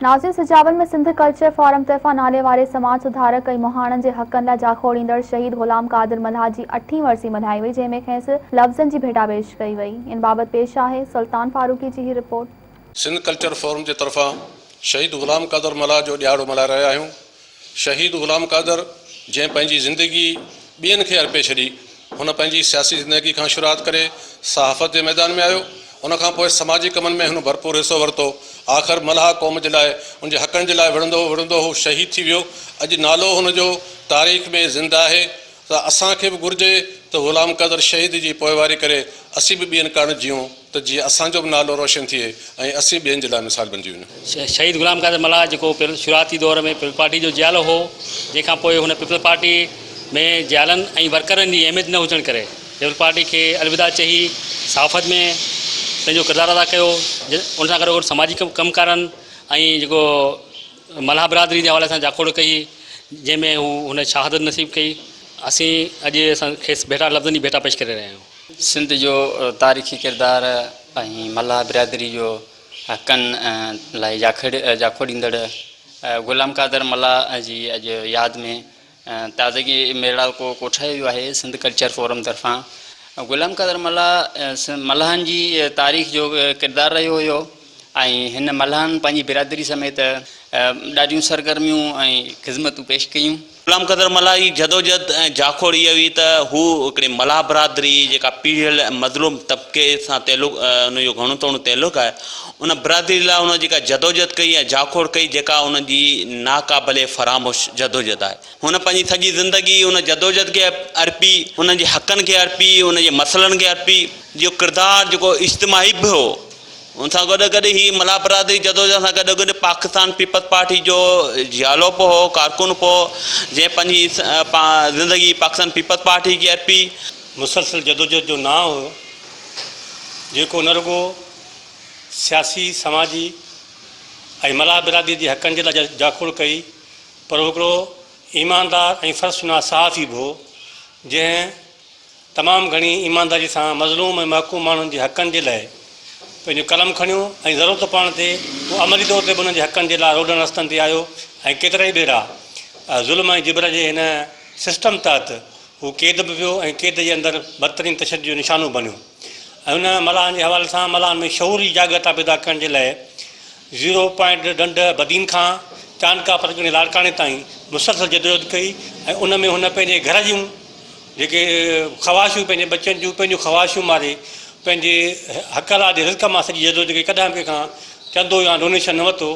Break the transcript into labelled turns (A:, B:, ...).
A: नाज़िम सिजावल में Sindh culture forum तरफ़ां नाले वारे समाज सुधारक ऐं मुहाणनि जे हक़नि लाइ जाखोड़ींदड़ शहीद ग़ुलाम क़ादिर मल्हा जी 8वीं वरसी मल्हाई वई, जंहिंमें खेसि लफ़्ज़नि जी भेटापेश कई वई। इन बाबति पेश आहे सुल्तान फारूकी जी ही रिपोर्ट।
B: सिंध कल्चर फोरम जे तरफ़ां शहीद ग़ुलाम क़ादिर मल्हा जो ॾियारो मल्हाए रहिया आहियूं। शहीद ग़ुलाम क़ादिर जंहिं पंहिंजी ज़िंदगी ॿियनि खे अर्पे छॾी, हुन पंहिंजी सियासी ज़िंदगी खां शुरूआत करे सहाफ़त जे मैदान में आयो। उनखां पोइ समाजी कमनि में हुन भरपूर हिसो वरितो। आख़िर मल्हा क़ौम जे लाइ उनजे हक़नि जे लाइ विढ़ंदो हू शहीद थी वियो। अॼु नालो हुनजो तारीख़ में ज़िंदा आहे। त असांखे बि घुरिजे त ग़ुलाम क़ादिर शहीद जी पोइवारी करे असीं बि ॿियनि कारण जियूं त जीअं असांजो बि नालो रोशन थिए ऐं असीं ॿियनि जे लाइ मिसाल बणिजी वञूं।
C: शहीद ग़ुलाम क़ादिर मल्हा जेको शुरूआती दौर में पीपल पार्टी जो जियालो हो, जंहिंखां पोइ हुन पीपल पार्टी में जियालनि ऐं वर्करनि जी अहमियत न हुजण करे पीपल पार्टी खे अलविदा चई सहाफ़त में पंहिंजो किरदारु अदा कयो। उन सां गॾोगॾु समाजी कमकारनि ऐं जेको मल्हा बिरादरी जे हवाले सां जाखोड़ कई, जंहिंमें हुन शहादत नसीब कई। असीं अॼु असां खेसि लफ़्ज़नि जी भेटा पेश करे रहिया आहियूं।
D: सिंध जो तारीख़ी किरदारु ऐं मल्हा बिरादरी जो हक़नि लाइ जाखोड़ींदड़ ग़ुलाम क़ादिर मल्हा जी अॼु यादि में ताज़गी मेड़ा को कोठायो वियो आहे सिंध कल्चर फोरम तरफ़ां। ग़ुलाम क़ादिर मल्हानि जी तारीख़ जो किरदारु रहियो हुयो ऐं हिन मल्हानि पंहिंजी बिरादरी समेत ॾाढियूं सरगर्मियूं ऐं ख़िदमतूं पेश कयूं।
E: ग़ुलाम क़ादिर मल्हा जी जदोजहद ऐं जाखोड़ इहा हुई त हू हिकिड़े मल्हा बिरादरी जेका पीढ़ियल मज़लूम तबिके सां उनजो घणो तोड़ो तइल्लुक़ु आहे, उन बिरादरी लाइ उन जेका जदोजहद कई ऐं जाखोड़ कई, जेका उनजी नाक़ाबिले फ़रामोश जदोजहद आहे। हुन पंहिंजी सॼी ज़िंदगी उन जदोजहद खे अर्पी, उनजे हक़नि खे अर्पी, उनजे मसइलनि खे अर्पी। जो किरदारु जेको इज्तिमाही बि हो, उन सां गॾु गॾु ही मल्हा बिरादरी जदोजहद सां गॾु गॾु पाकिस्तान पीपल्स पार्टी जो जियालो बि हो, कारकुन बि हो, जंहिं पंहिंजी ज़िंदगी पाकिस्तान पीपल्स पार्टी खे अर्पी।
F: मुसलसल जदोजहद जो नाम हो जेको न रुगो सियासी समाजी ऐं मल्हा बिरादरी जे हक़नि जे लाइ जाखोड़ कई, पर हिकिड़ो ईमानदार ऐं फ़र्ज़शुनास सहाफ़ी बि हो, जंहिं तमामु घणी ईमानदारी सां मज़लूम ऐं महकूम माण्हुनि जे हक़नि जे लाइ पंहिंजो कलम खणियो ऐं ज़रूरत पवण ते उहो अमली तौर ते बि उन्हनि जे हक़नि जे लाइ रोडनि रस्तनि ते आयो ऐं केतिरा ई भेरा ज़ुल्म ऐं जिबर जे हिन सिस्टम तहत हू क़ैद बि वियो ऐं क़ैद जे अंदरि बदतरीन तशदुद जो निशानो बणियो। ऐं हुन मल्हानि जे हवाले सां मल्हानि में शऊरी जागृता पैदा करण जे लाइ 0 पॉइंट ॾंड बदीन खां चांदका परगिणे लाड़काणे ताईं मुसलसल जदोजहद कई। ऐं उन में हुन पंहिंजे घर जूं जेके ख़वाहिशूं, पंहिंजे बचनि जूं पंहिंजूं ख़वाहिशूं मारे पंहिंजे हक़ लाइ रिज़्क़ मां सॼी जदोजहद कई। कॾहिं कंहिंखां चंदो या डोनेशन न वरितो।